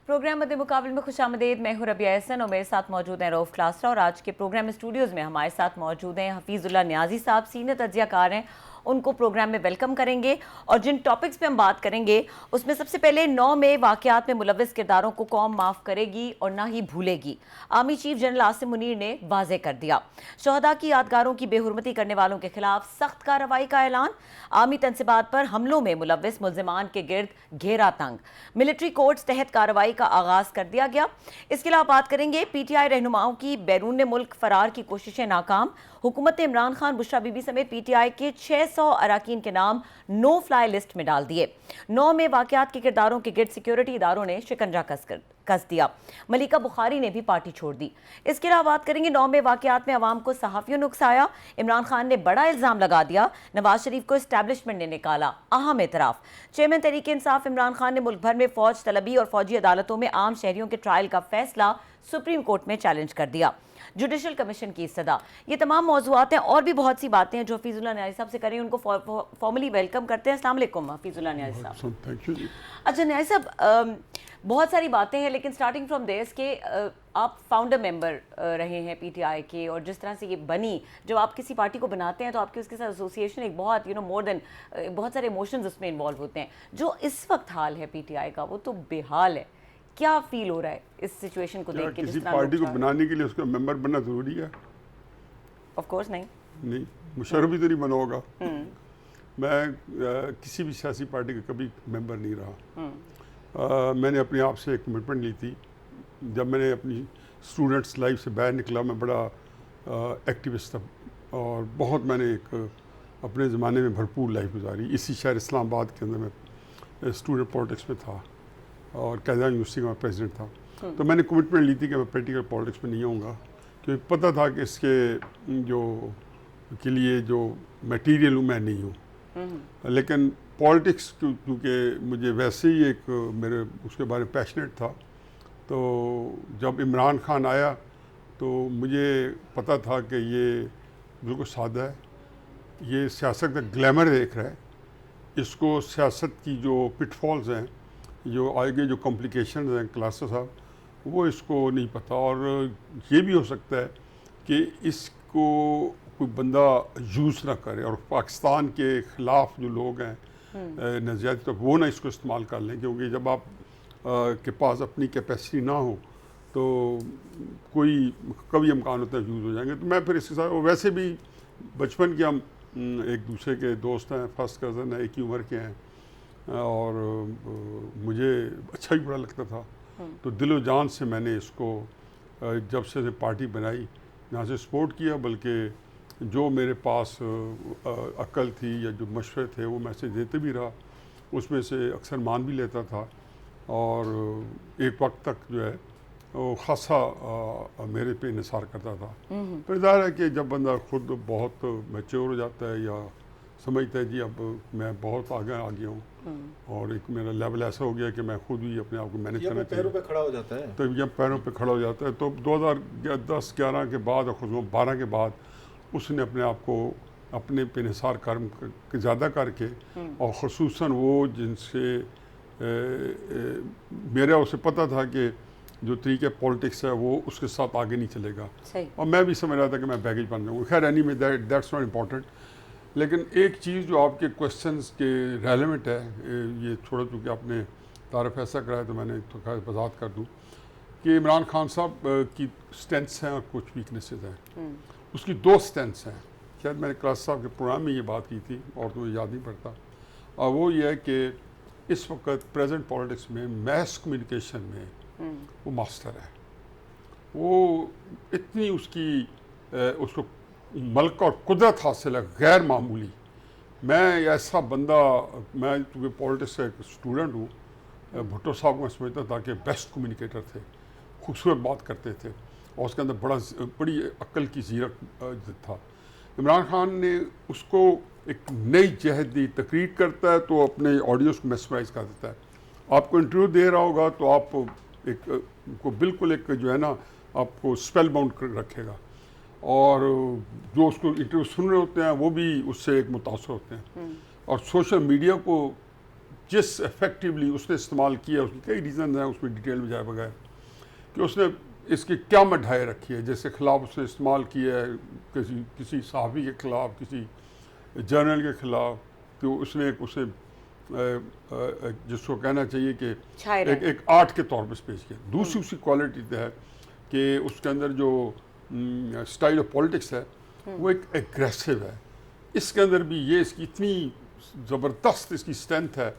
Programme मध्य मुकाबले में खुशामदीद। मैं हूं रबिया एहसन और मेरे साथ मौजूद हैं रऊफ क्लासरा। और आज के प्रोग्राम में स्टूडियोज़ में हमारे साथ मौजूद हैं हफीजुल्लाह न्याजी साहब, सीनियर तज्जियाकार हैं। उनको प्रोग्राम में वेलकम करेंगे और जिन टॉपिक्स पे हम बात करेंगे उसमें सबसे पहले 9 में वाक़यात में मुलव्वस किरदारों को कौम माफ़ करेगी और ना ही भूलेगी। Army chief general Asim Munir ने वाज़े कर दिया। शहदा की यादगारों की बेहुरमती करने वालों के खिलाफ सख्त कार्रवाई का ऐलान। आर्मी तनसीबात पर हमलों में मुलव्वस मुल्ज़िमान के गिर्द घेरा तंग। मिलिट्री कोर्ट्स तहत कार्रवाई का आगाज कर दिया गया। इसके अलावा बात करेंगे PTI रहनुमाओं की बैरून मुल्क फरार की कोशिशें नाकाम। हुकूमत ने इमरान खान, बुशरा बीबी समेत PTI के 600 अराकीन के नाम नो फ्लाई लिस्ट में डाल दिए। 9 में वाक़यात के किरदारों के गिर्द सिक्योरिटी इदारों ने शिकंजा कस दिया। मलिका बुखारी ने भी पार्टी छोड़ दी। इसके अलावा बात करेंगे 9 में वाक़यात में अवाम को सहाफ़ियों ने उकसाया। इमरान खान ने बड़ा इल्ज़ाम लगा दिया। नवाज शरीफ को एस्टैब्लिशमेंट ने निकाला अहम एतराफ़। चेयरमैन तहरीक इंसाफ इमरान खान ने मुल्क भर में फ़ौज तलबी और फ़ौजी अदालतों में आम शहरियों के ट्रायल का फैसला सुप्रीम कोर्ट में चैलेंज कर दिया। जुडिशल कमीशन की सदा। ये तमाम मौज़ूआत हैं और भी बहुत सी बातें हैं जो हफीजुल्लाह न्याजी साहब से करें। उनको फॉर्मली वेलकम करते हैं। अस्सलाम वालेकुम हफीजुल्लाह न्याजी साहब। Thank you. अच्छा न्याजी साहब, बहुत सारी बातें हैं लेकिन स्टार्टिंग फ्रॉम देस के आप फाउंडर मेंबर रहे हैं PTI के, और जिस तरह से ये बनी, जब आप किसी पार्टी को बनाते हैं तो आपके उसके साथ एसोसिएशन एक बहुत मोर देन बहुत सारे इमोशंस उसमें इन्वॉल्व होते हैं। जो इस वक्त हाल है PTI का वो तो बेहाल है। क्या फील हो रहा है इस सिचुएशन को देख के? किसी पार्टी को बनाने के लिए उसका मेंबर बनना जरूरी है? ऑफ कोर्स नहीं, मुशर्रफ भी तो नहीं बना होगा। मैं किसी भी सियासी पार्टी का कभी मेंबर नहीं रहा। मैंने अपने आप से एक कमिटमेंट ली थी जब मैंने अपनी स्टूडेंट्स लाइफ से बाहर निकला। मैं बड़ा एक्टिविस्ट था और बहुत मैंने एक अपने ज़माने में भरपूर लाइफ गुजारी। इसी शहर इस्लामाबाद के अंदर मैं स्टूडेंट पॉलिटिक्स में था और कैज़ा यूनिवर्सिटी का मैं प्रेसिडेंट था। तो मैंने कमिटमेंट ली थी कि मैं पोलिटिकल पॉलिटिक्स में नहीं आऊँगा, क्योंकि पता था कि इसके जो के लिए जो मटेरियल हूँ मैं नहीं हूँ। लेकिन पॉलिटिक्स क्योंकि मुझे वैसे ही एक मेरे उसके बारे में पैशनेट था, तो जब इमरान खान आया तो मुझे पता था कि ये बिल्कुल सादा है, ये सियासत का ग्लैमर देख रहा है, इसको सियासत की जो पिटफॉल्स हैं, जो आगे जो कॉम्प्लिकेशंस हैं क्लासेस साहब, वो इसको नहीं पता। और ये भी हो सकता है कि इसको कोई बंदा यूज़ ना करे और पाकिस्तान के ख़िलाफ़ जो लोग हैं नज़रियाती तो वो ना इसको इस्तेमाल कर लें, क्योंकि जब आप के पास अपनी कैपेसिटी ना हो तो कोई कभी इम्कान होता है यूज़ हो जाएंगे। तो मैं फिर इसके साथ, वैसे भी बचपन के हम एक दूसरे के दोस्त हैं, फर्स्ट कज़न हैं, एक ही उम्र के हैं और मुझे अच्छा भी बड़ा लगता था। तो दिलो जान से मैंने इसको जब से पार्टी बनाई यहाँ से सपोर्ट किया, बल्कि जो मेरे पास अक्ल थी या जो मशवरे थे वो मैं से देते भी रहा, उसमें से अक्सर मान भी लेता था। और एक वक्त तक जो है वो ख़ासा मेरे पे इंसार करता था। पर ज़ाहिर है कि जब बंदा खुद बहुत मैच्योर हो जाता है या समझता है जी अब मैं बहुत आगे आ गया हूँ और एक मेरा लेवल ऐसा हो गया कि मैं खुद भी अपने आप को मैनेज करना चाहिए, पैरों पे खड़ा हो जाता है। तो जब पैरों पे खड़ा हो जाता है तो 2010-11 के बाद और खुद 12 के बाद उसने अपने आप को अपने पे निसार कर्म ज़्यादा करके और ख़ुसूसन वो जिनसे मेरा उसे पता था कि जो तरीके पॉलिटिक्स है वो उसके साथ आगे नहीं चलेगा, और मैं भी समझ रहा था कि मैं बैगेज बन जाऊँगा। खैर एनी में दैट्स नॉट इम्पॉर्टेंट। लेकिन एक चीज़ जो आपके क्वेश्चंस के रेलेवेंट है, ये थोड़ा चूँकि आपने तारफ़ ऐसा कराया तो मैंने तो खैर वजाहत कर दूँ कि इमरान खान साहब की स्ट्रेंथ्स हैं और कुछ वीकनेसेस हैं। उसकी 2 स्ट्रेंथ्स हैं, शायद मैंने क्लास साहब के प्रोग्राम में ये बात की थी और तो याद नहीं पड़ता, और वो ये है कि इस वक्त प्रेजेंट पॉलिटिक्स में मैस कम्युनिकेशन में वो मास्टर है। वो इतनी उसको मल्क और कुदरत हासिल है गैर मामूली। मैं ऐसा बंदा, मैं चूँकि पॉलिटिक्स का एक स्टूडेंट हूँ, भुट्टो साहब को मैं समझता था कि बेस्ट कम्युनिकेटर थे, खूबसूरत बात करते थे और उसके अंदर बड़ी अक्ल की जीरक था। इमरान खान ने उसको एक नई जहद दी, तकरीर करता है तो अपने ऑडियंस को मेस्मराइज कर देता है। आपको इंटरव्यू दे रहा होगा तो आप को बिल्कुल एक जो है ना आपको स्पेल बाउंड रखेगा, और जो उसको इंटरव्यू सुन रहे होते हैं वो भी उससे एक मुतासर होते हैं। और सोशल मीडिया को जिस इफेक्टिवली उसने इस्तेमाल किया, उसकी कई रीज़न हैं, उसमें डिटेल में जाए बगैर, कि उसने इसकी क्या मढ़ाई रखी है। जैसे खिलाफ उसने इस्तेमाल किया है किसी सहाफ़ी के ख़िलाफ़, किसी जर्नल के ख़िलाफ़, तो उसने उसे जिसको कहना चाहिए कि एक आर्ट के तौर पर पेश किया। दूसरी उसकी क्वालिटी है कि उसके अंदर जो स्टाइल ऑफ पॉलिटिक्स है वो एक एग्रेसिव है। इसके अंदर भी ये इसकी इतनी ज़बरदस्त इसकी स्ट्रेंथ है।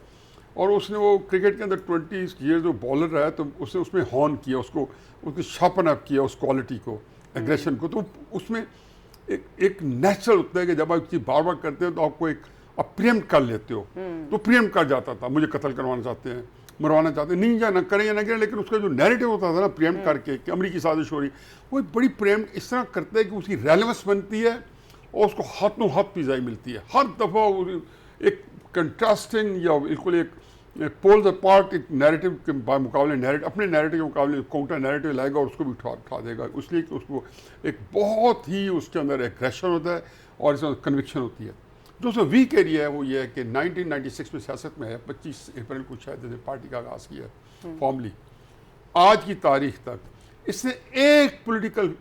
और उसने वो क्रिकेट के अंदर 20 ईयर जो बॉलर रहा है, तो उसने उसमें हॉर्न किया, उसकी शार्पन अप किया उस क्वालिटी को, एग्रेशन को। तो उसमें एक नेचुरल होता है कि जब आप चीज़ बार बार करते हो तो आपको आप प्रियम्प्ट कर लेते हो। तो प्रियम्प्ट कर जाता था, मुझे कत्ल करवाना चाहते हैं, मरवाना चाहते हैं, नहीं जाना करें या ना करें, लेकिन उसका जो नैरेटिव होता था ना प्रियम्प्ट करके कि अमरीकी साजिश हो रही, वो बड़ी प्रियम्प्ट इस तरह करता है कि उसकी रेलेवेंस बनती है और उसको हाथों हाथ पिज़ाई मिलती है। हर दफ़ा एक कंट्रास्टिंग या बिल्कुल एक पोल्स अपार्ट एक नैरेटिव के मुकाबले नैरेटिव, अपने नैरेटिव के मुकाबले काउंटर नैरेटिव लाएगा और उसको भी उठा देगा। इसलिए कि उसको एक बहुत ही उसके अंदर एग्रेशन होता है और इसमें कन्विक्शन होती है। जो उसमें वीक एरिया है वो ये है कि 1996 में सियासत में है, 25 अप्रैल को शायद इसने पार्टी का आगाज़ किया फॉर्मली, आज की तारीख तक इसने एक पॉलिटिकल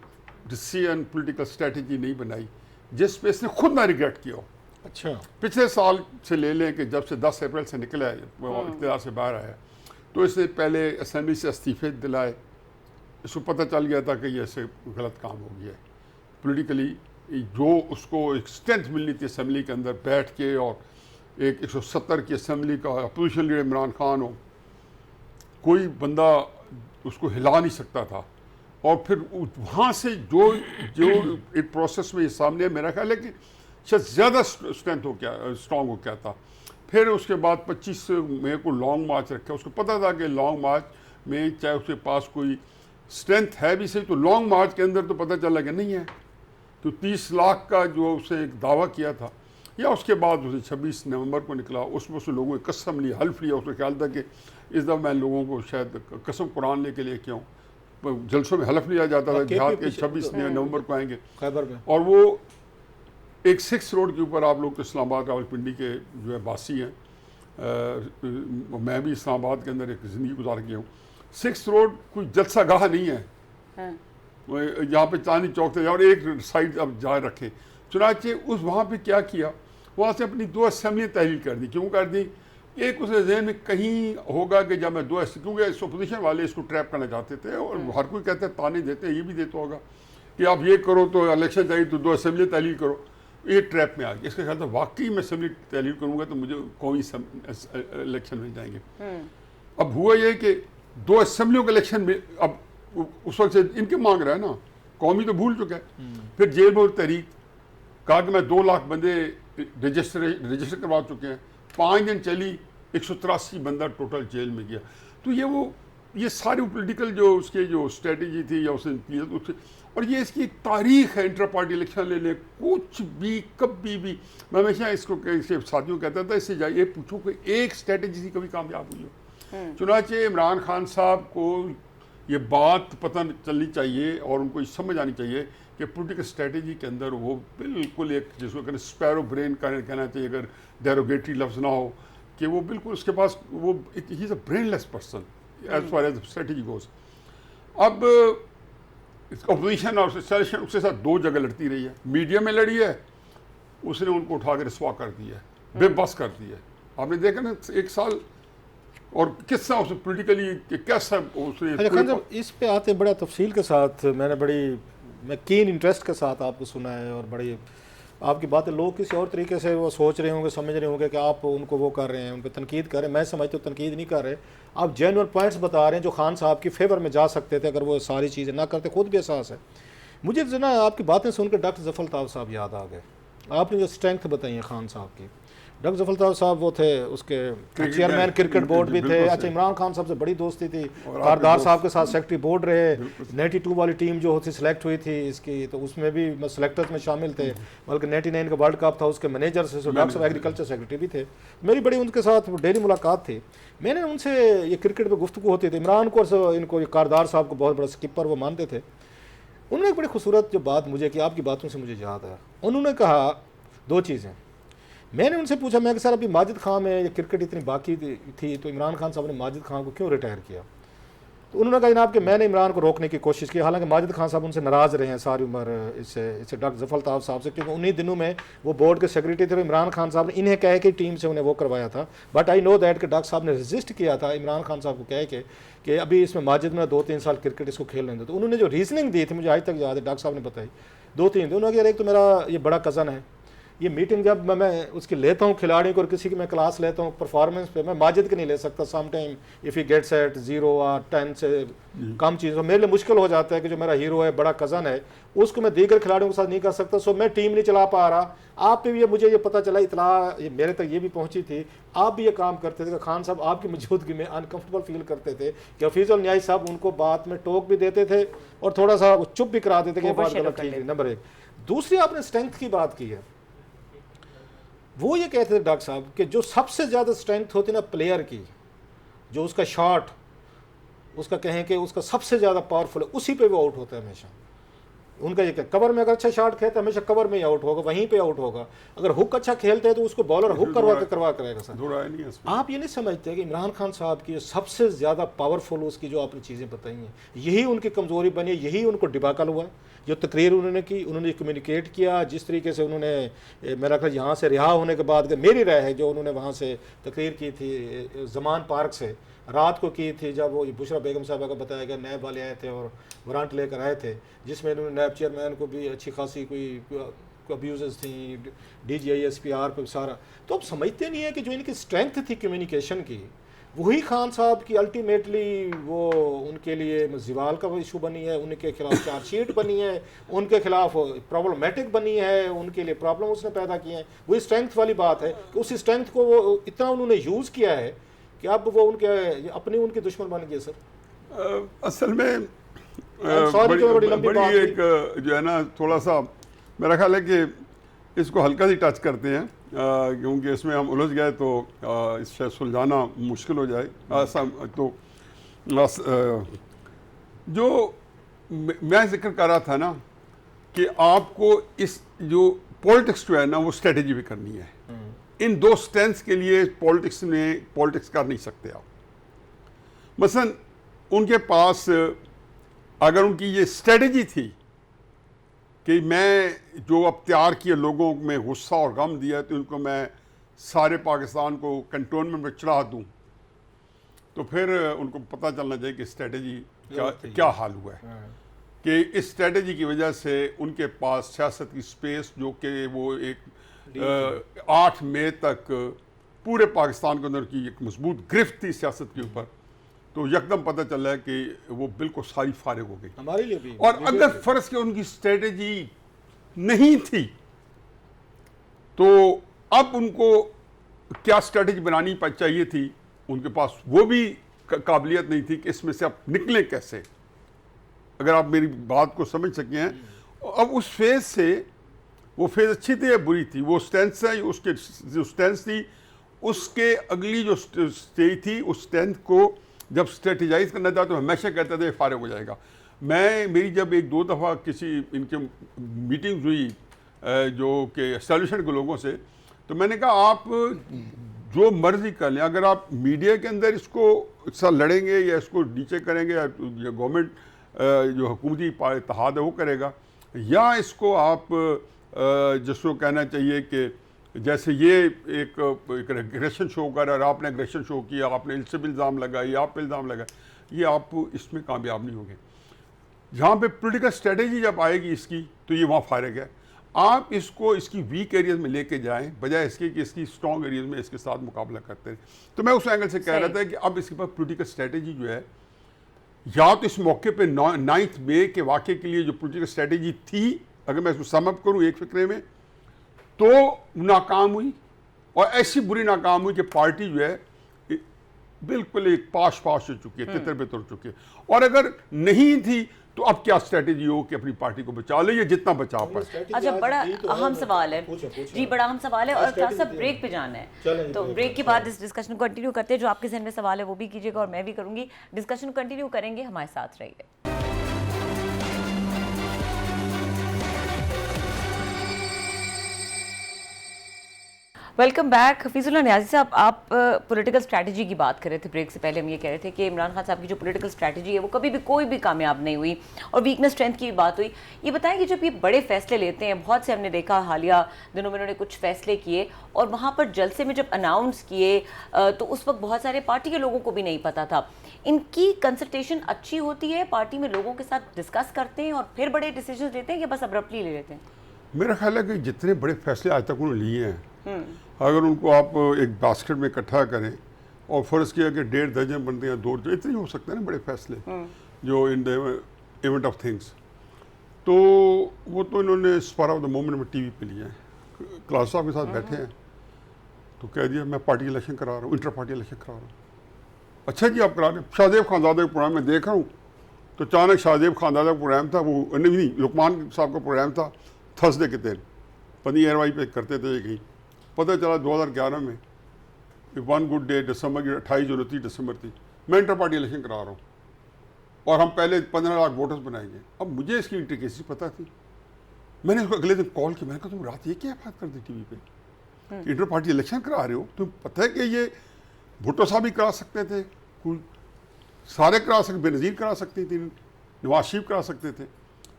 डिसीजन, पॉलिटिकल स्ट्रेटजी नहीं बनाई जिस पे इसने खुद ना रिग्रेट किया हो। अच्छा, पिछले साल से ले लें कि जब से 10 अप्रैल से निकला है, इक़्तिदार से बाहर आया, तो इसने पहले असेंबली से इस्तीफे दिलाए। इसको पता चल गया था कि ये ऐसे गलत काम हो गया है पॉलिटिकली। जो उसको एक स्ट्रेंथ मिलनी थी असेंबली के अंदर बैठ के, और एक 170 की असेंबली का अपोजिशन लीडर इमरान खान हो, कोई बंदा उसको हिला नहीं सकता था। और फिर वहाँ से जो एक प्रोसेस में ये सामने मेरा ख्याल है कि शायद ज़्यादा स्ट्रेंथ हो क्या, स्ट्रॉन्ग हो क्या था। फिर उसके बाद 25 मई को लॉन्ग मार्च रखा। उसको पता था कि लॉन्ग मार्च में चाहे उसके पास कोई स्ट्रेंथ है भी सही, तो लॉन्ग मार्च के अंदर तो पता चला कि नहीं है। तो 30 लाख का जो उसे एक दावा किया था, या उसके बाद उसे 26 नवंबर को निकला, उसमें से लोगों ने कसम ली, हल्फ लिया। उसने ख्याल था कि इस दफ़ा मैं लोगों को शायद कसम कुरान लेके लेके आऊँ। जलसों में हल्फ लिया जाता था जिहाद के 26 नवंबर को आएंगे खैबर में। और वो एक 6 रोड के ऊपर, आप लोग तो इस्लामाबाद रावलपिंडी के जो है बासी हैं, मैं भी इस्लामाबाद के अंदर एक ज़िंदगी गुजार गया हूँ। 6 रोड कोई जलसा गाह नहीं है। यहाँ पे चांदनी चौक से और एक साइड अब जा रखे। चुनाचे उस वहाँ पे क्या किया, वहाँ से अपनी 2 असेंबली तहलील कर दी। क्यों कर दी? एक उसके जहन में कहीं होगा कि जब मैं 2, क्योंकि इस अपोजिशन वाले इसको ट्रैप करना चाहते थे, और हर कोई कहता है, ताने देते हैं, ये भी देता होगा कि आप ये करो तो इलेक्शन चाहिए तो 2 असेंबली तहलील करो। ये ट्रैप में आ गया। इसका ख्याल था वाकई में असेंबली तहलील करूँगा तो मुझे कौमी इलेक्शन मिल जाएंगे। अब हुआ ये कि 2 असेंबलियों के इलेक्शन में अब उस वक्त से इनके मांग रहा है ना, कौमी तो भूल चुका है। फिर जेल में तहरीक कहा कि मैं 2 लाख बंदे रजिस्टर करवा चुके हैं। 5 दिन चली, 183 बंदा टोटल जेल में गया। तो ये सारी पॉलिटिकल जो उसके जो स्ट्रेटजी थी या उसने, और ये इसकी तारीख है इंटर पार्टी इलेक्शन ले लें, कुछ भी कभी भी। मैं हमेशा इसको साथियों कहता था, इससे जाइए पूछो कि एक स्ट्रेटजी थी कभी कामयाब हुई हो। चुनाचे इमरान खान साहब को ये बात पता चलनी चाहिए और उनको समझ आनी चाहिए कि पॉलिटिकल स्ट्रेटजी के अंदर वो बिल्कुल एक जिसको कहते हैं स्पैरो ब्रेन कहना चाहिए, अगर डेरोगेटरी लफ्ज़ ना हो, कि वो बिल्कुल उसके पास वो ही is a brainless person as far as strategy goes. अब अपोजिशन और सेलेक्शन उसके साथ 2 जगह लड़ती रही है। मीडिया में लड़ी है, उसने उनको उठा कर रसवा कर दिया है, बेबस कर दिया है। आपने देखा ना 1 साल, और किस तरह उसने पोलिटिकली कैसा उसने। इस पे आते बड़ा तफसील के साथ, मैं कीन इंटरेस्ट के साथ आपको सुना है, और बड़ी आपकी बातें लोग किसी और तरीके से वो सोच रहे होंगे, समझ रहे होंगे कि आप उनको वो कर रहे हैं, उन पर तनकीद कर रहे हैं। मैं समझता हूँ तनकीद नहीं कर रहे, आप जेन्युइन पॉइंट्स बता रहे हैं जो खान साहब की फेवर में जा सकते थे अगर वो सारी चीज़ें ना करते। खुद भी एहसास है मुझे जो ना, आपकी बातें सुनकर डॉक्टर जफर अल्ताफ़ साहब याद आ गए। आपने जो स्ट्रेंथ बताई है खान साहब की, डॉक्टर जफर अल्ताफ़ साहब वो थे उसके चेयरमैन क्रिकेट बोर्ड भी थे। अच्छा, इमरान खान साहब से बड़ी दोस्ती थी, कारदार साहब के साथ सेक्रेटरी बोर्ड रहे। 92 वाली टीम जो होती सिलेक्ट हुई थी इसकी, तो उसमें भी सेलेक्टर्स में शामिल थे। बल्कि 99 का वर्ल्ड कप था, उसके मैनेजर से डॉक्टर साहब एग्रीकल्चर सेक्रेटरी भी थे। मेरी बड़ी उनके साथ डेली मुलाकात थी। मैंने उनसे ये क्रिकेट पर गुफ्तगू होती थी। इमरान को इनको कारदार साहब को बहुत बड़ा स्किपर वो मानते थे। उन्होंने एक बड़ी खूबसूरत जो बात मुझे कि आपकी बातों से मुझे याद है, उन्होंने कहा 2 चीज़ें। मैंने उनसे पूछा, मैं कि सर अभी माजिद खान में क्रिकेट इतनी बाकी थी तो इमरान खान साहब ने माजिद खान को क्यों रिटायर किया? तो उन्होंने कहा जनाब कि मैंने इमरान को रोकने की कोशिश की, हालांकि माजिद खान साहब उनसे नाराज़ रहे हैं सारी उम्र इससे डॉक्टर जफर अल्ताफ़ साहब से, क्योंकि उन्हीं दिनों में वो बोर्ड के सेक्रेटरी थे। इमरान खान साहब ने इन्हें कह के टीम से उन्हें वो करवाया था। बट आई नो दैट कि डॉक्टर साहब ने रजिस्ट किया था इमरान खान साहब को कह के कि अभी इसमें माजिद में 2-3 साल क्रिकेट इसको खेलने दो। तो उन्होंने जो रीजनिंग दी थी मुझे आज तक याद है, डॉक्टर साहब ने बताई 2-3 दिन। उन्होंने कहा एक तो मेरा ये बड़ा कज़न है, ये मीटिंग जब मैं उसकी लेता हूँ खिलाड़ी को और किसी की मैं क्लास लेता हूँ परफॉर्मेंस पे, मैं माजिद की नहीं ले सकता। Some time if he gets at 0 और 10 से कम चीज़ तो मेरे लिए मुश्किल हो जाता है कि जो मेरा हीरो है, बड़ा कज़न है, उसको मैं दीगर खिलाड़ियों के साथ नहीं कर सकता। सो मैं टीम नहीं चला पा रहा। आप पे भी मुझे ये पता चला, इतला मेरे तक ये भी पहुंची थी, आप भी ये काम करते थे कि खान साहब आपकी मौजूदगी में अनकंफर्टेबल फील करते थे कि हफीज़ुल न्याज़ी साहब उनको बात में टोक भी देते थे और थोड़ा सा चुप भी करा देते कि ये बात गलत ठीक है। नंबर 1। दूसरी आपने स्ट्रेंथ की बात की है, वो ये कहते थे डॉक्टर साहब कि जो सबसे ज़्यादा स्ट्रेंथ होती ना प्लेयर की, जो उसका शॉट, उसका कहें कि उसका सबसे ज़्यादा पावरफुल है, उसी पे वो आउट होता है हमेशा। उनका ये कवर में अगर अच्छा शॉट खेलता है हमेशा कवर में ही आउट होगा, वहीं पे आउट होगा। अगर हुक अच्छा खेलते हैं तो उसको बॉलर हुक करवा करेगा सर। आप ये नहीं समझते कि इमरान खान साहब की सबसे ज़्यादा पावरफुल उसकी जो आपने चीज़ें बताई हैं, यही उनकी कमज़ोरी बनी है, यही उनको डिबाकल हुआ। जो तकरीर उन्होंने की, उन्होंने कम्युनिकेट किया, जिस तरीके से उन्होंने मेरा ख्याल यहाँ से रिहा होने के बाद, मेरी राय है, जो उन्होंने वहाँ से तकरीर की थी ज़मान पार्क से रात को की थी, जब वो बुशरा बेगम साहबा का बताया गया नैब वाले आए थे और वारंट लेकर आए थे, जिसमें उन्होंने नैब चेयरमैन को भी अच्छी खासी कोई अब्यूज़ थी, DGISPR पे सारा। तो अब समझते नहीं है कि जो इनकी स्ट्रेंथ थी कम्युनिकेशन की, वही खान साहब की अल्टीमेटली वो उनके लिए ज़वाल का इशू बनी है, उनके खिलाफ चार्जशीट बनी है, उनके खिलाफ प्रॉब्लमेटिक बनी है, उनके लिए प्रॉब्लम उसने पैदा की है। वही स्ट्रेंथ वाली बात है कि उस स्ट्रेंथ को वो इतना उन्होंने यूज़ किया है कि अब वो उनके दुश्मन बन गए सर। असल में बड़ी एक जो है ना, थोड़ा सा मेरा ख्याल है कि इसको हल्का सी टच करते हैं, क्योंकि इसमें हम उलझ गए तो इससे सुलझाना मुश्किल हो जाए। तो जो मैं जिक्र कर रहा था ना कि आपको इस जो पॉलिटिक्स जो है ना वो स्ट्रेटेजी भी करनी है। इन 2 स्ट्रेंथ्स के लिए पॉलिटिक्स कर नहीं सकते आप। मसलन उनके पास अगर उनकी ये स्ट्रेटेजी थी कि मैं जो अब तैयार किए लोगों में गुस्सा और गम दिया तो उनको मैं सारे पाकिस्तान को कंटोनमेंट में चढ़ा दूं, तो फिर उनको पता चलना चाहिए कि स्ट्रेटेजी क्या हाल हुआ है। कि इस स्ट्रेटेजी की वजह से उनके पास सियासत की स्पेस, जो कि वो एक 8 मई तक पूरे पाकिस्तान के अंदर की एक मजबूत गिरफ्त थी सियासत के ऊपर, तो यकदम पता चल रहा है कि वो बिल्कुल सारी फारिग हो गई हमारे लिए भी। और अगर फर्ज के उनकी स्ट्रेटेजी नहीं थी तो अब उनको क्या स्ट्रेटेजी बनानी चाहिए थी, उनके पास वो भी काबिलियत नहीं थी कि इसमें से आप निकलें कैसे। अगर आप मेरी बात को समझ सके हैं, अब उस फेज से, वो फेज अच्छी थी या बुरी थी, वो स्ट्रेंथ है, उसके जो स्ट्रेंथ थी उसके अगली जो स्टेज थी, उस स्ट्रेंथ को जब स्ट्रेटेजाइज करना था तो हमेशा कहते थे फारिग हो जाएगा। मेरी जब 1-2 दफ़ा किसी इनके मीटिंग हुई जो कि एस्टेब्लिशमेंट के लोगों से, तो मैंने कहा आप जो मर्जी कर लें, अगर आप मीडिया के अंदर इसको साथ लड़ेंगे या इसको नीचे करेंगे या गवर्नमेंट जो हुकूमती इत्तेहाद है वो करेगा, या इसको आप जिसको कहना चाहिए कि जैसे ये एक एग्रेशन शो कर रहा है, आपने एग्रेशन शो किया, आपने इससे भी इल्ज़ाम लगाई, आप पे इल्ज़ाम लगाए, ये आप इसमें कामयाब नहीं होंगे। जहाँ पे पॉलिटिकल स्ट्रेटेजी जब आएगी इसकी, तो ये वहाँ फारिग है। आप इसको इसकी वीक एरियाज में लेके जाएं बजाय इसके कि इसकी स्ट्रॉन्ग एरियाज में इसके साथ मुकाबला करते हैं। तो मैं उस एंगल से कह रहा था कि अब इसके पास पॉलिटिकल स्ट्रेटेजी जो है, या तो इस मौके पे 9 मई के वाक़े के लिए जो पॉलिटिकल स्ट्रेटेजी थी, अगर मैं इसको समअप करूँ एक फिक्रे में, तो नाकाम हुई, और ऐसी बुरी नाकाम हुई कि पार्टी जो है बिल्कुल एक पाश हो चुकी है, तितर बितर हो चुकी है। और अगर नहीं थी तो अब क्या स्ट्रेटेजी हो कि अपनी पार्टी को बचा ले, या जितना बचा पाए। अच्छा, बड़ा अहम सवाल है जी, बड़ा अहम सवाल है, और थोड़ा सा ब्रेक पे जाना है, तो ब्रेक के बाद इस डिस्कशन को कंटिन्यू करते हैं। जो आपके जहन में सवाल है वो भी कीजिएगा और मैं भी करूंगी, डिस्कशन कंटिन्यू करेंगे, हमारे साथ रहिए। Welcome back. हफीजुल्लाह नियाज़ी साहब, आप पॉलिटिकल स्ट्रैटेजी की बात कर रहे थे ब्रेक से पहले। हम ये कह रहे थे कि इमरान खान साहब की जो पॉलिटिकल स्ट्रैटेजी है वो कभी भी कोई भी कामयाब नहीं हुई और वीकनेस स्ट्रेंथ की बात हुई। ये बताएं कि जब ये बड़े फैसले लेते हैं, बहुत से हमने देखा हालिया दिनों में उन्होंने कुछ फैसले किए और वहाँ पर जलसे में जब अनाउंस किए तो उस वक्त बहुत सारे पार्टी के लोगों को भी नहीं पता था। इनकी कंसल्टेशन अच्छी होती है, पार्टी में लोगों के साथ डिस्कस करते हैं और फिर बड़े डिसीजन लेते हैं या बस अब्रप्टली ले लेते हैं? मेरा ख्याल है कि जितने बड़े फैसले आज तक उन्होंने लिए हैं, अगर उनको आप एक बास्केट में इकट्ठा करें और फ़र्ज़ किया कि 1.5 दर्जन बनते हैं, 2 इतने हो सकते हैं ना बड़े फैसले जो in the event of things, तो वो तो इन्होंने स्पर ऑफ द मोमेंट में टीवी पे लिए हैं। क्लास साहब के साथ बैठे हैं तो कह दिया मैं पार्टी इलेक्शन करा रहा हूँ, इंटर पार्टी इलेक्शन करा रहा हूँ। अच्छा जी आप करा रहे हैं। शाहजेब खानजादे का प्रोग्राम में देख रहा हूँ तो अचानक शाहजेब खानजादे का प्रोग्राम था, वो नहीं लुकमान साहब का प्रोग्राम था थर्सडे के दिन, पनी एयरवाई पे करते थे कहीं। पता चला 2011 में वन गुड डे दिसंबर की 28 जो 29 दिसंबर थी, मैं इंटर पार्टी इलेक्शन करा रहा हूँ और हम पहले 15 लाख वोटर्स बनाएंगे। अब मुझे इसकी इंट्रिकेसी पता थी, मैंने उसको अगले दिन कॉल किया, मैंने कहा तुम रात ये क्या बात कर दी टीवी पे, इंटर पार्टी इलेक्शन करा रहे हो, तुम पता है कि ये भुट्टो साहब भी करा सकते थे, कोई सारे करा सकते, बेनज़ीर करा सकती थी, नवाज शरीफ करा सकते थे।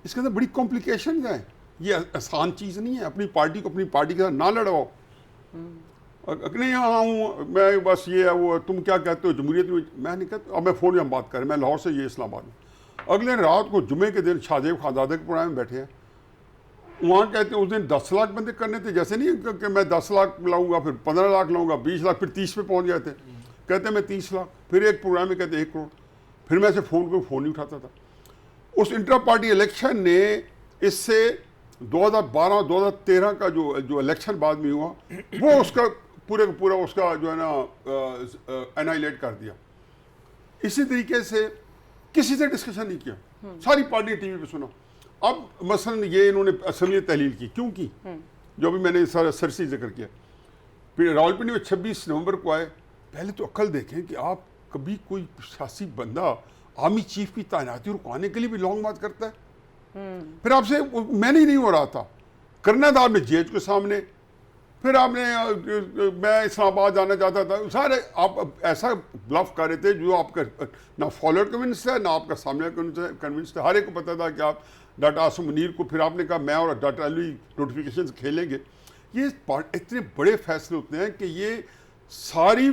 इसके अंदर बड़ी कॉम्प्लिकेशन हैं, ये आसान चीज़ नहीं है। अपनी पार्टी को अपनी पार्टी के साथ ना लड़वाओ। नहीं यहाँ हूँ मैं, बस ये है वो, तुम क्या कहते हो जमहूरियत में, मैं नहीं कहता। अब मैं फ़ोन में हम बात करें, मैं लाहौर से ये इस्लामाबाद में, अगले रात को जुमे के दिन शाहजेब खानजादे के प्रोग्राम में बैठे हैं, वहाँ कहते हैं उस दिन 10 लाख बंदे करने थे, जैसे नहीं कि मैं 10 लाख लाऊंगा फिर 15 लाख लाऊंगा 20 लाख फिर 30 पे पहुँच गए थे, कहते मैं 30 लाख, फिर एक प्रोग्राम में कहते 1 करोड़, फिर मैं ऐसे फ़ोन नहीं उठाता था। उस इंटर पार्टी इलेक्शन ने इससे 2012-2013 का जो इलेक्शन बाद में हुआ वो उसका पूरे का पूरा उसका जो है ना एनाइलेट कर दिया। इसी तरीके से किसी से डिस्कशन नहीं किया, सारी पार्टी टीवी पे सुना। अब मसलन ये इन्होंने असेंबली में तहलील की, क्यों की, जो भी मैंने सारा सरसी जिक्र किया। फिर रावलपिंडी में 26 नवंबर को आए, पहले तो अक्ल देखें कि आप कभी कोई सियासी बंदा आर्मी चीफ की तैनाती रुकवाने के लिए भी लॉन्ग मार्च करता है। फिर आपसे मैंने नहीं हो रहा था, करना था आपने जेज के सामने, फिर आपने मैं इस्लामाबाद जाना चाहता था, सारे आप ऐसा ब्लफ कर रहे थे जो आपका ना फॉलोअर कन्विंस है ना आपका सामने कन्विंस है। हर एक को पता था कि आप डॉक्टर आसिम मुनीर को, फिर आपने कहा मैं और डॉक्टर अली नोटिफिकेशन खेलेंगे। ये इतने बड़े फैसले होते हैं कि ये सारी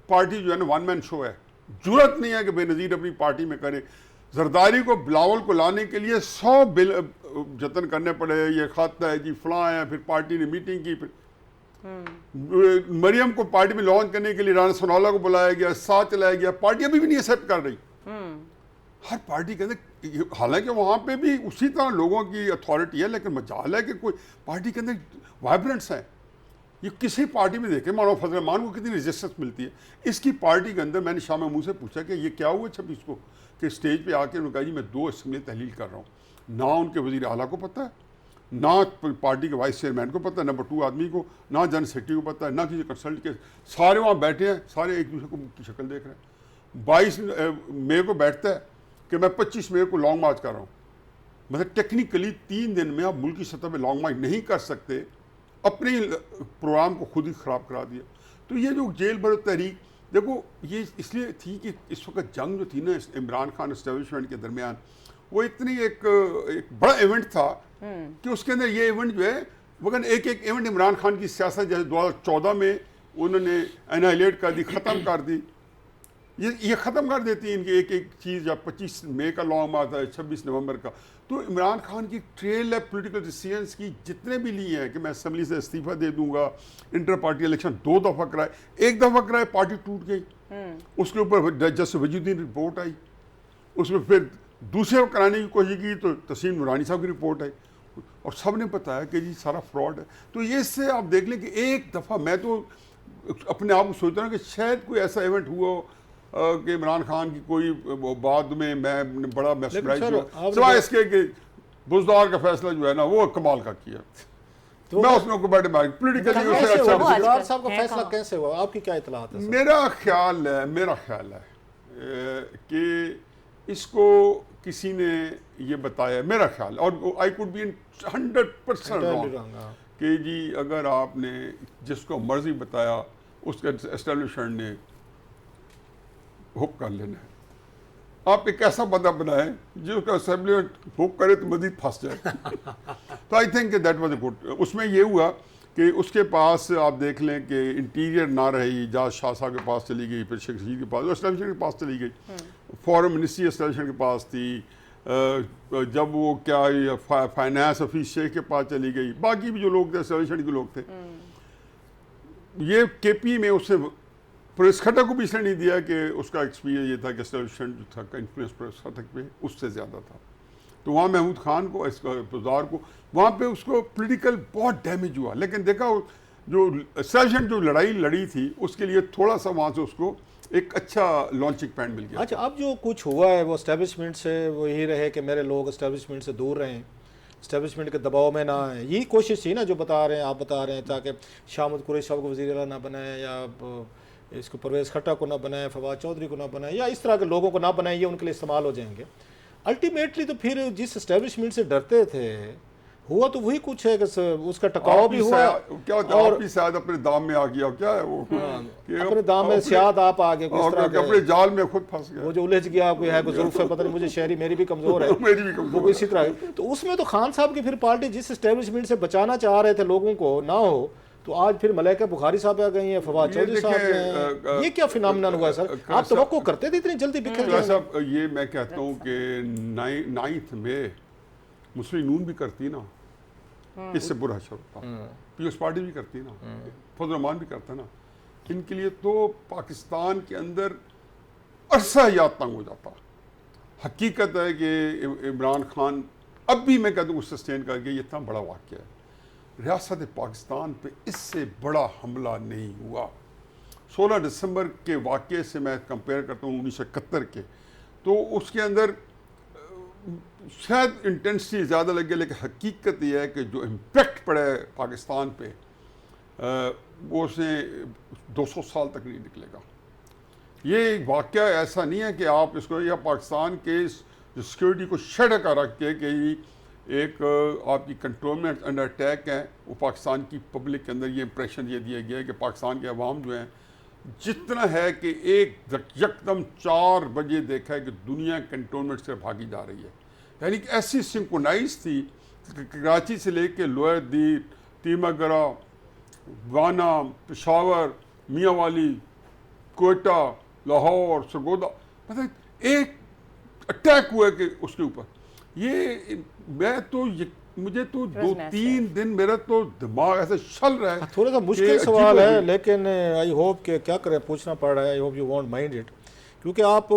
पार्टी जो है ना वन मैन शो है, जरूरत नहीं है कि बेनज़ीर अपनी पार्टी में करे। जरदारी को बिलावल को लाने के लिए 100 जतन करने पड़े, ये खत है जी फलां है, फिर पार्टी ने मीटिंग की, फिर मरियम को पार्टी में लॉन्च करने के लिए राना सनौला को बुलाया गया, साथ चलाया गया, पार्टी अभी भी नहीं एक्सेप्ट कर रही। हर पार्टी के अंदर, हालांकि वहाँ पे भी उसी तरह लोगों की अथॉरिटी है, लेकिन मजाल है कि कोई पार्टी के अंदर वाइब्रेंस है। ये किसी पार्टी में देखें, मानो फजल रहमान को कितनी रेजिस्टेंस मिलती है, इसकी पार्टी के अंदर। मैंने शाह महमूद से पूछा कि ये क्या हुआ 26 को, कि स्टेज पे आके उन्होंने कहा जी मैं 2 असेंबली तहलील कर रहा हूँ। ना उनके वज़ीर आला को पता है, ना पार्टी के वाइस चेयरमैन को पता है, नंबर 2 आदमी को, ना जनरल सेक्रेटरी को पता है, ना किसी कंसल्ट के। सारे वहाँ बैठे हैं, सारे एक दूसरे को की शक्ल देख रहे हैं। 22 मई को बैठता है कि मैं 25 मई को लॉन्ग मार्च कर रहा हूँ। मतलब टेक्निकली 3 दिन में आप मुल्क की सतह पर लॉन्ग मार्च नहीं कर सकते, अपने प्रोग्राम को खुद ही ख़राब करा दिया। तो ये जो जेल भरो तहरीक, देखो ये इसलिए थी कि इस वक्त जंग जो थी ना इमरान खान एस्टेब्लिशमेंट के दरमियान, वो इतनी एक बड़ा इवेंट था कि उसके अंदर ये इवेंट जो है वगन एक इवेंट इमरान खान की सियासत जैसे 2014 में उन्होंने एनाइलेट कर दी, ख़त्म कर दी, ये ख़त्म कर देती है इनकी एक चीज़। या 25 मई का लॉन्ग मार्च है, 26 नवंबर का, तो इमरान खान की ट्रेल है पॉलिटिकल डिसीजंस की जितने भी लिए हैं कि मैं असम्बली से इस्तीफ़ा दे दूंगा, इंटर पार्टी इलेक्शन 2 दफ़ा कराए, 1 दफ़ा कराए पार्टी टूट गई, उसके ऊपर जस्टिस वजीउद्दीन रिपोर्ट आई, उसमें फिर दूसरे कराने की कोशिश की तो तस्लीम नूरानी साहब की रिपोर्ट आई और सब ने बताया कि जी सारा फ्रॉड है। तो ये इससे आप देख लें कि एक दफ़ा मैं तो अपने आप को सोचता हूँ कि शायद कोई ऐसा इवेंट हुआ कि इमरान खान की कोई बाद में मैं बड़ा मैसराइज हुआ, सिवाय इसके कि बुज़दार का फैसला जो है ना वो कमाल का किया। तो मैं उसमें को बैठे मार पोलिटिकली उससे अच्छा बुज़दार साहब का फैसला कैसे हुआ, आपकी क्या इत्तलात है? मेरा ख्याल है कि इसको किसी ने ये बताया, मेरा ख्याल, और आई कुड बी 100% रॉन्ग, कि जी अगर आपने जिसको मर्जी बताया उसका एस्टेब्लिशमेंट ने हुक कर लेना है। आप एक ऐसा बंदा बनाएं जो उसका एस्टेब्लिशमेंट हुक करे तो मजीद फंस जाए। तो I think that was a good. उसमें ये हुआ कि उसके पास आप देख लें कि इंटीरियर ना रही, जहाँ शाह साहब के पास चली गई, फिर शेख रशीद के पास, एस्टेब्लिशमेंट के पास चली गई, फॉरेन मिनिस्ट्री एस्टेब्लिशमेंट के पास थी, जब वो क्या फाइनेंस ऑफिस शेख के पास चली गई, बाकी भी जो लोग थे एस्टेब्लिशमेंट के लोग थे। ये केपी में उससे प्रेस खट्टर को भी इसलिए नहीं दिया कि उसका एक्सपीरियंस ये था कि एस्टेब्लिशमेंट जो था का इन्फ्लुएंस प्रेस खट्टर पे उससे ज़्यादा था। तो वहाँ महमूद खान को, इस्कबार को, वहाँ पे उसको पॉलिटिकल बहुत डैमेज हुआ। लेकिन देखा जो एस्टेब्लिशमेंट जो लड़ाई लड़ी थी उसके लिए थोड़ा सा वहाँ से उसको एक अच्छा लॉन्चिंग पैड मिल गया। अच्छा, अब जो कुछ हुआ है वो एस्टेब्लिशमेंट से वो यही रहे कि मेरे लोग एस्टेब्लिशमेंट से दूर रहें, एस्टेब्लिशमेंट के दबाव में ना आए। यही कोशिश थी ना जो बता रहे हैं, आप बता रहे हैं, ताकि शाहमद कुरैशी साहब को वज़ीर आला ना बनाए, या इसको परवेज़ खट्टर को ना बनाए, फवाद चौधरी को ना बनाए, या इस तरह के लोगों को ना बनाए, ये उनके लिए इस्तेमाल हो जाएंगे। अल्टीमेटली तो फिर जिस एस्टेब्लिशमेंट से डरते थे हुआ तो वही कुछ है कि उसका टकाव भी हुआ। क्या होता है, आप भी शायद अपने दाम में आ गया, क्या है वो, अपने दाम में शायद आप आ गए, अपने जाल में खुद फंस गया। वो जो उलझ गया कोई है, ज़रूफ है, पता नहीं, मुझे शहरी मेरी भी कमज़ोर है, मेरी भी कमज़ोर वो इसी तरह। तो उसमें तो खान साहब की फिर पार्टी जिस एस्टेब्लिशमेंट से बचाना चाह रहे थे लोगों को ना हो, तो आज फिर मलाइका बुखारी साहब आ गई हैं, फवाद चौधरी साहब हैं। ये क्या फिनोमिनन हुआ सर? आप तवक्को करते थे इतनी जल्दी बिखर जाएगा? ये मैं कहता हूँ कि 9 में मुस्लिम नून भी करती ना, इससे बुरा असर होता, पीपल्स पार्टी भी करती ना, फजल रहमान भी करता ना, इनके लिए तो पाकिस्तान के अंदर अरसा याद तंग हो जाता। हकीकत है कि इमरान खान अब भी मैं कहता हूँ सस्टेन करके ये इतना बड़ा वाक़या है, रियासत पाकिस्तान पे इससे बड़ा हमला नहीं हुआ। 16 दिसंबर के वाक़े से मैं कंपेयर करता हूँ 1971 के, तो उसके अंदर शायद इंटेंसिटी ज़्यादा लगे, लेकिन हकीकत यह है कि जो इम्पैक्ट पड़ा है पाकिस्तान पे वो उसने 200 साल तक नहीं निकलेगा। ये वाक़या ऐसा नहीं है कि आप इसको या पाकिस्तान के जो सिक्योरिटी को शट कर रख के कि एक आपकी कंट्रोलमेंट अंडर अटैक है, वो पाकिस्तान की पब्लिक के अंदर ये इंप्रेशन ये दिया गया है कि पाकिस्तान के अवाम जो हैं जितना है कि एकदम 4 बजे देखा है कि दुनिया कंट्रोलमेंट से भागी जा रही है। यानी कि ऐसी सिंक्रोनाइज थी कि कराची से लेके लोअर दीप, तीमागरा, वाना, पेशावर, मियांवाली, कोयटा, लाहौर, सरगोदा, मतलब एक अटैक हुआ कि उसके ऊपर ये मैं तो मुझे तो 2-3 दिन मेरा तो दिमाग ऐसे चल रहा है। थोड़ा सा मुश्किल सवाल है, लेकिन आई होप कि क्या करें, पूछना पड़ रहा है। I hope you won't mind it, क्योंकि आप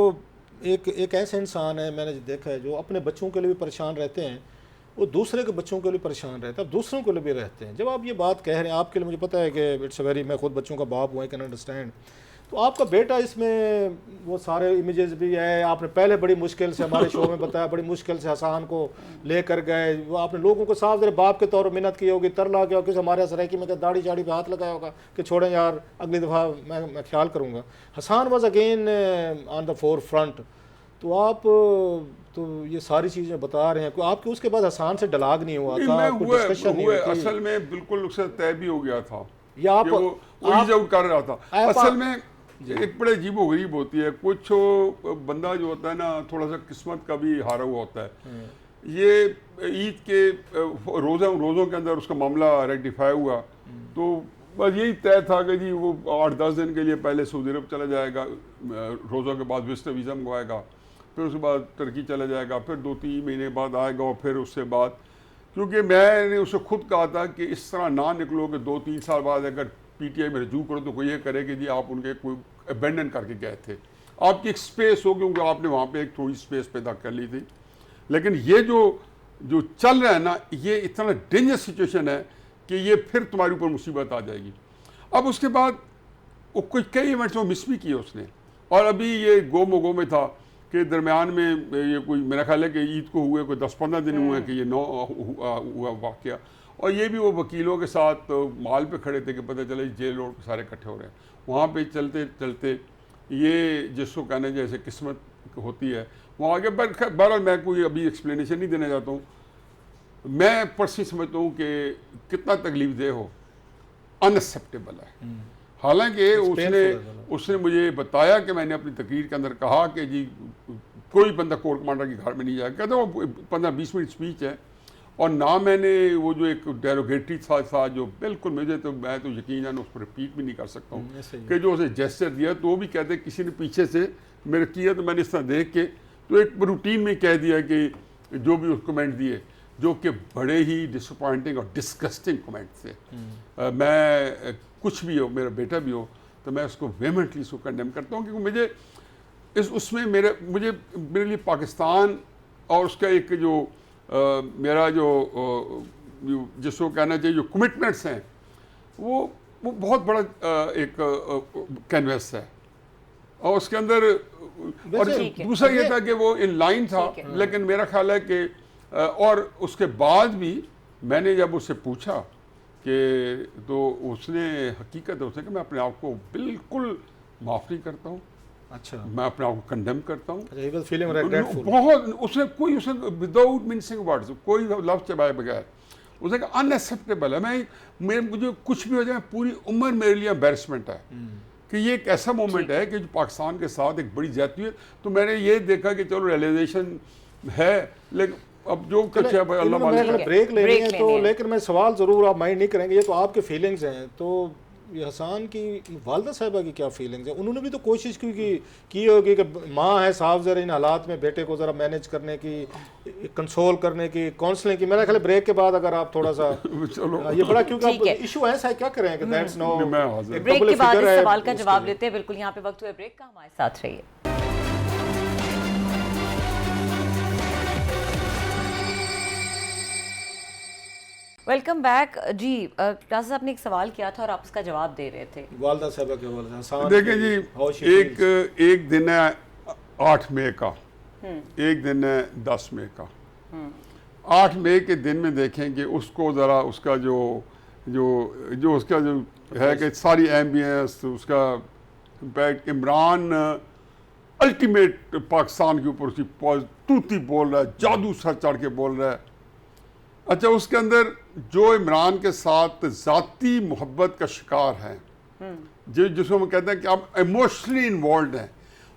एक ऐसे इंसान है, मैंने देखा है, जो अपने बच्चों के लिए भी परेशान रहते हैं, वो दूसरे के बच्चों के लिए परेशान रहते हैं, दूसरों के लिए भी रहते हैं। जब आप ये बात कह रहे हैं, आपके लिए मुझे पता है कि इट्स वेरी, मैं खुद बच्चों का बाप हूँ, आई कैन अंडरस्टैंड। तो आपका बेटा इसमें वो सारे इमेजेस भी है, आपने पहले बड़ी मुश्किल से हमारे शो में बताया, बड़ी मुश्किल से हसान को लेकर गए, वो आपने लोगों को साफ जरा बाप के तौर पर मिन्नत की होगी, तरला गया कि हमारे सराइकी में दाढ़ी चाड़ी पे हाथ लगाया होगा कि छोड़ें यार, अगली दफ़ा मैं ख्याल करूँगा। Hasan was again on the forefront. तो आप तो ये सारी चीज़ें बता रहे हैं, आपके उसके बाद हसान से डलाग नहीं हुआ था, डिस्कशन नहीं हुई थी? असल में बिल्कुल उससे तय भी हो गया था, या आप कर रहा था। असल में एक बड़े अजीबो गरीब होती है, कुछ बंदा जो होता है ना, थोड़ा सा किस्मत का भी हारा हुआ होता है। ये ईद के रोज़ों के अंदर उसका मामला रेक्टिफाई हुआ, तो बस यही तय था कि जी वो 8-10 दिन के लिए पहले सऊदी अरब चला जाएगा, रोज़ों के बाद विजिटर वीज़ा मंगवाएगा, फिर उसके बाद तुर्की चला जाएगा, फिर 2-3 महीने बाद आएगा, और फिर उससे बाद, क्योंकि मैंने उसे खुद कहा था कि इस तरह ना निकलो कि 2-3 साल बाद अगर पीटीआई में रजू करो तो कोई ये करे कि जी आप उनके कोई अबेंडन करके गए थे, आपकी एक स्पेस हो, क्योंकि आपने वहाँ पे एक थोड़ी स्पेस पैदा कर ली थी। लेकिन ये जो चल रहा है ना, ये इतना डेंजरस सिचुएशन है कि ये फिर तुम्हारे ऊपर मुसीबत आ जाएगी। अब उसके बाद वो कुछ कई इवेंट्स में मिस भी किए उसने, और अभी ये गो में था कि दरमियान में ये कोई मेरा ख्याल है कि ईद को हुए कोई 10-15 दिन हुए कि ये हुआ वाक़या, और ये भी वो वकीलों के साथ माल पे खड़े थे कि पता चला जेल रोड पे सारे इकट्ठे हो रहे हैं। वहाँ पे चलते चलते ये जिसको कहने जैसे किस्मत होती है वहाँ आगे, बहरहाल मैं कोई अभी एक्सप्लेनेशन नहीं देना चाहता हूँ। मैं पर्सनली समझता हूँ कि कितना तकलीफ दे हो, अनएक्सेप्टेबल है। हालांकि उसने मुझे बताया कि मैंने अपनी तकरीर के अंदर कहा कि जी कोई बंदा कोर कमांडर के घर में नहीं जाएगा। कहते वो 15-20 मिनट स्पीच है, और ना मैंने वो जो एक डेरोगेटरी था जो बिल्कुल मुझे तो मैं तो यकीनन उस पर रिपीट भी नहीं कर सकता हूँ कि जो उसे जेस्चर दिया, तो वो भी कहते किसी ने पीछे से मेरे किया, तो मैंने इस तरह देख के तो एक रूटीन में कह दिया कि जो भी उस कमेंट दिए, जो कि बड़े ही डिसअपॉइंटिंग और डिस्गस्टिंग कमेंट थे। मैं कुछ भी हो, मेरा बेटा भी हो, तो मैं उसको वेहेमेंटली उसको कंडेम करता हूँ, क्योंकि मुझे उसमें मेरे लिए पाकिस्तान और उसका एक जो मेरा जो जिसको कहना चाहिए जो कमिटमेंट्स हैं, वो बहुत बड़ा एक कैनवस है। और उसके अंदर और दूसरा ये था कि वो इन लाइन था, लेकिन मेरा ख्याल है कि और उसके बाद भी मैंने जब उससे पूछा कि तो उसने हकीकत है उसने कि मैं अपने आप को बिल्कुल माफ़ नहीं करता हूँ। अच्छा, मैं अपने आप को कंडेम करता हूँ। बहुत उसने विदाउट मिन्सिंग वर्ड्स, कोई लफ्ज़ चबाए बगैर उसने कहा अनएक्सेप्टेबल है। मुझे कुछ भी हो जाए, पूरी उम्र मेरे लिए एम्बेरसमेंट है कि ये एक ऐसा मोमेंट है कि जो पाकिस्तान के साथ एक बड़ी ज्यादती है। तो मैंने ये देखा कि चलो रियलाइजेशन है, लेकिन अब जो कुछ है अल्लाह मालिक। ब्रेक ले रही है तो, लेकिन मैं सवाल ज़रूर, आप माइंड नहीं करेंगे, ये तो आपके फीलिंग्स हैं, तो ये हसन की वालदा साहिबा की क्या फीलिंग्स हैं? उन्होंने भी तो कोशिश की होगी कि माँ है साहब, ज़रा इन हालात में बेटे को ज़रा मैनेज करने की, कंसोल करने की, काउंसलिंग की। मेरा ख्याल ब्रेक के बाद अगर आप थोड़ा सा चलो ये बड़ा, क्योंकि इशू ऐसा है, क्या करें कि दैट्स नो। ब्रेक के बाद इस सवाल का जवाब लेते हैं। बिल्कुल, यहाँ पे वक्त हुआ ब्रेक का, हमारे साथ रहिए। वेलकम बैक जी। क्लास आपने एक सवाल किया था और आप उसका जवाब दे रहे थे। वालदा साहब के हवाले। देखिए जी, एक दिन है 8 मई का, एक दिन है 10 मई का। 8 मई के दिन में देखें कि उसको ज़रा उसका जो उसका जो है कि सारी एम्बियंस, उसका इम्पैक्ट, इमरान अल्टीमेट पाकिस्तान के ऊपर उसकी तूती बोल रहा है, जादू सर चढ़ के बोल रहा है। अच्छा, उसके अंदर जो इमरान के साथ ज़ाती मोहब्बत का शिकार है, जिसको हम कहते हैं कि आप इमोशनली इन्वॉल्व हैं,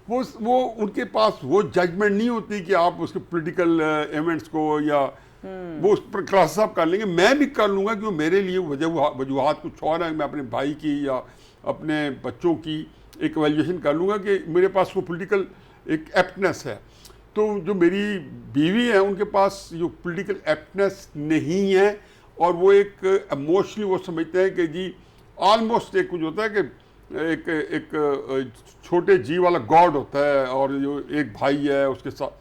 वो उनके पास वो जजमेंट नहीं होती कि आप उसके पॉलिटिकल इवेंट्स को या वो उस पर क्लास अप कर लेंगे। मैं भी कर लूँगा, क्योंकि मेरे लिए वजूहात कुछ और है। मैं अपने भाई की या अपने बच्चों की एक वैल्यूएशन कर लूँगा कि मेरे पास वो पॉलिटिकल एक एप्टनेस है। तो जो मेरी बीवी है, उनके पास जो पॉलिटिकल एप्टनेस नहीं है, और वो एक इमोशनली वो समझते हैं कि जी ऑलमोस्ट एक कुछ होता है कि एक छोटे जी वाला गॉड होता है, और जो एक भाई है उसके साथ।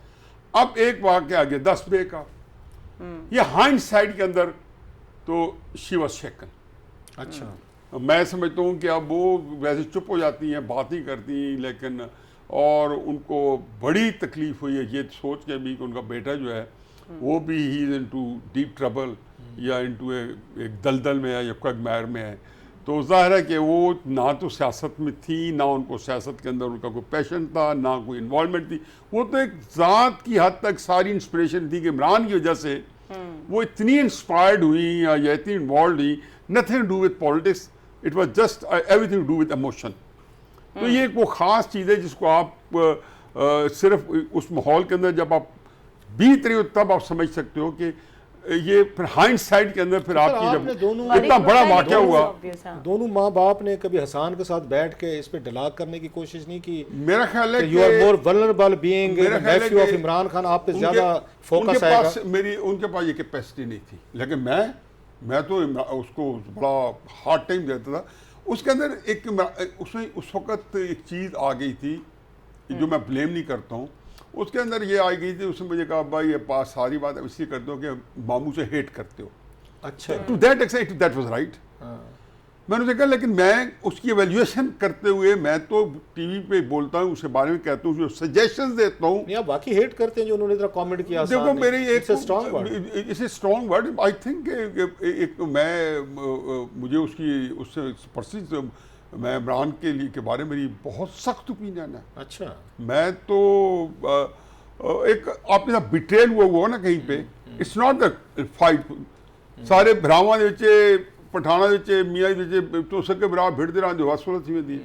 अब एक वाक़या आ गया 10 मई का, ये हाइंडसाइट के अंदर तो शी वाज शेकन। अच्छा, मैं समझता हूँ कि अब वो वैसे चुप हो जाती हैं, बात नहीं करती, लेकिन और उनको बड़ी तकलीफ हुई है ये सोच के भी कि उनका बेटा जो है वो भी he is into deep trouble या इनटू एक दलदल में है या क्वगमायर में है। तो ज़ाहिर है कि वो ना तो सियासत में थी, ना उनको सियासत के अंदर उनका कोई पैशन था, ना कोई इन्वॉल्वमेंट थी। वो तो एक ज़ात की हद तक सारी इंस्पिरेशन थी कि इमरान की वजह से वो इतनी इंस्पायर्ड हुई या इतनी इन्वॉल्व हुई। Nothing to do with politics, it was just everything to do with emotion. तो ये एक वो ख़ास चीज़ है जिसको आप सिर्फ उस माहौल के अंदर जब आप बीत रहे हो तब आप समझ सकते हो कि ये फिर हाइंडसाइट के अंदर फिर आपकी जब इतना बड़ा वाक़या हुआ। दोनों माँ बाप ने कभी हसन के साथ बैठ के इस पे डिलाग करने की कोशिश नहीं की? मेरा ख्याल है कि you are more vulnerable being nephew of Imran Khan, आप पे ज़्यादा फोकस आएगा। उनके पास ये कैपेसिटी नहीं थी, लेकिन मैं तो उसको बड़ा हार्ड टाइम देता था। उसके अंदर उसमें उस वक़्त एक चीज़ आ गई थी जो मैं ब्लेम नहीं करता हूँ। उसके अंदर ये आ गई थी, उसने मुझे कहा भाई ये पास सारी बात इसलिए करते हो कि मामू से हेट करते हो। अच्छा, to that extent that was right. मैंने उसे कहा, लेकिन मैं उसकी एवेल्यूएशन करते हुए मैं तो टीवी पे बोलता हूँ, उसके बारे में कहता हूँ, सजेशंस देता हूँ। या बाकी हेट करते हैं जो उन्होंने इतना कमेंट किया। देखो मेरी एक इसे स्ट्रॉन्ग वर्ड आई थिंक एक मैं मुझे उससे पर्सनली मैं इमरान के बारे में मेरी बहुत सख्त ओपिनियन है। अच्छा, मैं तो एक आपके साथ बिट्रेल हुआ ना कहीं पे, इट्स नॉट द फाइट सारे भरावां दे विच पठाना दे विच मियां दे विच तो सके भरा भिड़दे रहंदे वासुला थी वेंदी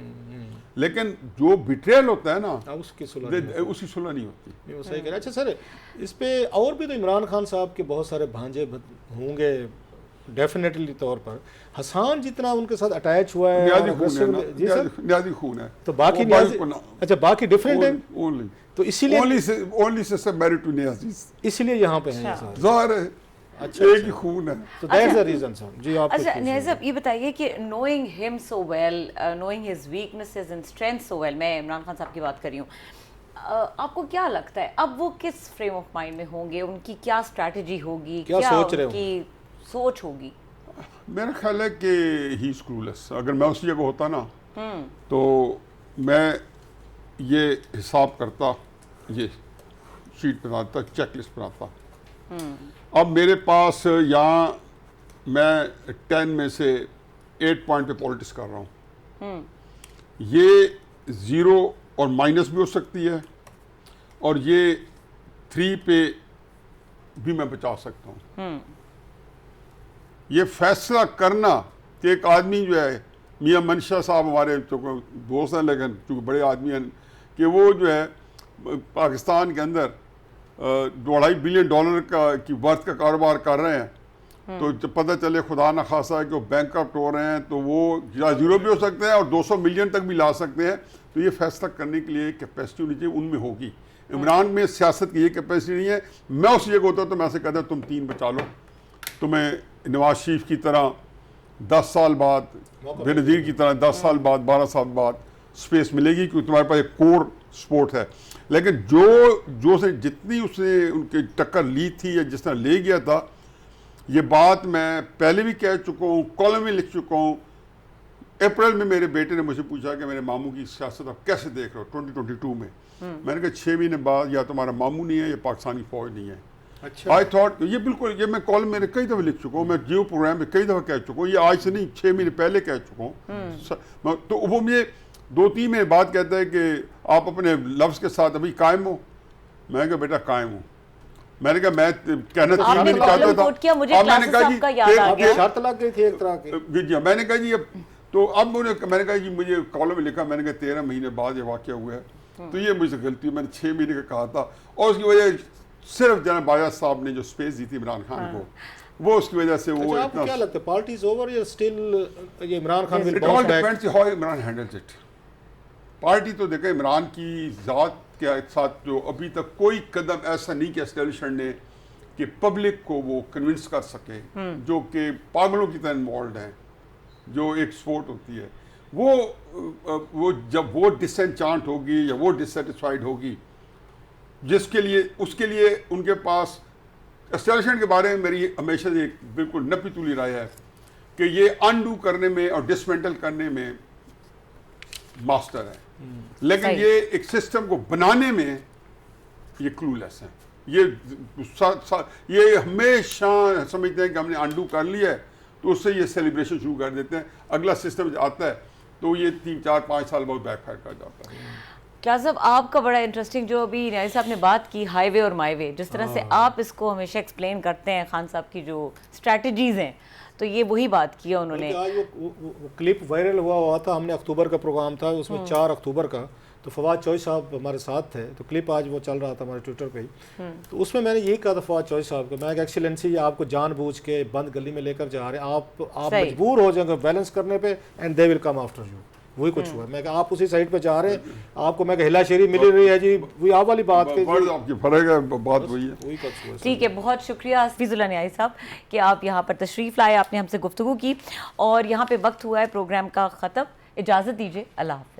लेकिन जो बिट्रेयल होता है ना उसकी उसकी सुलह नहीं होती। नहीं वो सही कह रहे। अच्छा सर, इस पे और भी तो इमरान खान साहब के बहुत सारे भांजे होंगे डेफिनेटली तौर पर। हसन जितना उनके साथ अटैच हुआ है न्याजी खून है ना, जी सर न्याजी खून है तो बाकी अच्छा बाकी डिफरेंट है ओनली तो इसीलिए only sister married to Niazi इसीलिए यहाँ पे हैं ये सारे। ज़ाहिर है अच्छा एक ही खून है तो दैट्स द रीजन सर। जी आप अच्छा न्याज़ी साहब ये बताइए कि knowing him so well, knowing his weaknesses and strength so well, मैं इमरान खान साहब की बात कर रही हूँ, आपको क्या लगता है अब वो किस फ्रेम ऑफ माइंड में होंगे, उनकी क्या स्ट्रैटेजी होगी, क्या सोच रहे उनकी सोच होगी? मेरा ख्याल है कि ही इज क्लूलेस। अगर मैं उस जगह होता ना तो मैं ये हिसाब करता, ये शीट बनाता, चेकलिस्ट बनाता। अब मेरे पास यहाँ मैं 10 में से 8 पॉइंट पे पॉलिटिक्स कर रहा हूँ, ये 0 और माइनस भी हो सकती है और ये 3 पे भी मैं बचा सकता हूँ। ये फैसला करना कि एक आदमी जो है मियां मनशा साहब हमारे दोस्त हैं लेकिन चूँकि बड़े आदमी हैं कि वो जो है पाकिस्तान के अंदर $2.5 बिलियन की वर्थ का कारोबार कर रहे हैं तो जब पता चले खुदा न खासा कि वो बैंकरप्ट हो रहे हैं तो वो या 0 भी हो सकते हैं और 200 मिलियन तक भी ला सकते हैं। तो ये फैसला करने के लिए कैपेसिटी होनी चाहिए, उनमें होगी। इमरान में सियासत की ये कैपेसिटी नहीं है। मैं उस जगह होता तो मैं ऐसे कहता तुम 3 बचा लो, तुम्हें नवाज शरीफ की तरह 10 साल बाद, बेनज़ीर की तरह 10 साल बाद, 12 साल बाद स्पेस मिलेगी क्योंकि तुम्हारे पास एक कोर सपोर्ट है। लेकिन जो से जितनी उसने उनकी टक्कर ली थी या जिस तरह ले गया था, ये बात मैं पहले भी कह चुका हूँ, कॉलम में लिख चुका हूँ। अप्रैल में मेरे बेटे ने मुझे पूछा कि मेरे मामू की सियासत आप कैसे देख रहे हो 2022 में। मैंने कहा 6 महीने बाद या तुम्हारा मामू नहीं है या पाकिस्तानी फौज नहीं है। अच्छा आई थॉट ये बिल्कुल, ये मैं कॉलम में कई दफ़ा लिख चुका हूँ, मैं जियो प्रोग्राम में कई दफ़ा कह चुका हूँ, ये आज से नहीं 6 महीने पहले कह चुका हूँ। तो वो मुझे 2-3 महीने बाद कहता है कि आप अपने लफ्ज़ के साथ अभी कायम हो। मैंने कहा बेटा कायम हूँ। मैंने कहा मैं कहना 3 महीने चाहता था, अब मैंने कहा जी शर्त लग गई थी एक तरह की। जी मैंने कहा जी तो अब मैंने कहा जी मुझे कॉलम में लिखा, मैंने कहा 13 महीने बाद ये वाक़या हुआ है तो ये मुझसे गलती, मैंने 6 महीने का कहा था और उसकी वजह सिर्फ जनाब बाजा साहब ने जो स्पेस दी थी इमरान खान को, वो उसकी वजह से वो अच्छा, आपको क्या लगता है पार्टी इज ओवर या स्टिल ये Imran Khan will it all depends how Imran handles it. Party तो देखें इमरान की ज़ात के साथ जो अभी तक कोई कदम ऐसा नहीं किया एस्टेब्लिशमेंट ने कि पब्लिक को वो कन्विंस कर सके, जो कि पागलों की तरह इन्वॉल्व हैं, जो एक स्पोर्ट होती है, वो जब वो डिसएंचांट होगी या वो डिससेटिस्फाइड होगी, जिसके लिए उसके लिए उनके पास एस्टेब्लिशमेंट के बारे में मेरी हमेशा एक बिल्कुल नपी तुली राय है कि ये अनडू करने में और डिसमेंटल करने में मास्टर है, लेकिन ये एक सिस्टम को बनाने में ये क्लूलेस है। ये हमेशा समझते हैं कि हमने अनडू कर लिया है तो उससे ये सेलिब्रेशन शुरू कर देते हैं। अगला सिस्टम आता है तो ये 3-4-5 साल बाद बैकफायर कर जाता है। क्या साहब आपका बड़ा इंटरेस्टिंग जो अभी न्याज़ी साहब ने बात की हाईवे और माईवे, जिस तरह से आप इसको हमेशा एक्सप्लेन करते हैं खान साहब की जो स्ट्रैटेजीज हैं, तो ये वही बात की है उन्होंने। आज वो क्लिप वायरल हुआ था, हमने अक्टूबर का प्रोग्राम था उसमें 4 अक्टूबर का, तो फवाद चौधरी साहब हमारे साथ थे, तो क्लिप आज वो चल रहा था हमारे ट्विटर पे ही। तो उसमें मैंने यही कहा था फवाद चौधरी साहब को, मैं एक्सीलेंसी आपको जानबूझ के बंद गली में लेकर जा रहे हैं, आप मजबूर हो जाएंगे बैलेंस करने पे and they will come after you. वही कुछ हुआ। मैं आप उसी साइड पे जा रहे हैं, आपको मैं हिलाशेरी मिल रही है जी, वही आप वाली बात के आपकी फर्क है, बात वही है। वही कुछ हुआ। ठीक है, बहुत शुक्रिया हफीजुल्लाह न्याज़ी साहब कि आप यहाँ पर तशरीफ़ लाए, आपने हमसे गुफ्तगू की और यहाँ पे वक्त हुआ है प्रोग्राम का ख़त्म। इजाज़त दीजिए, अल्लाह हाफ़िज़।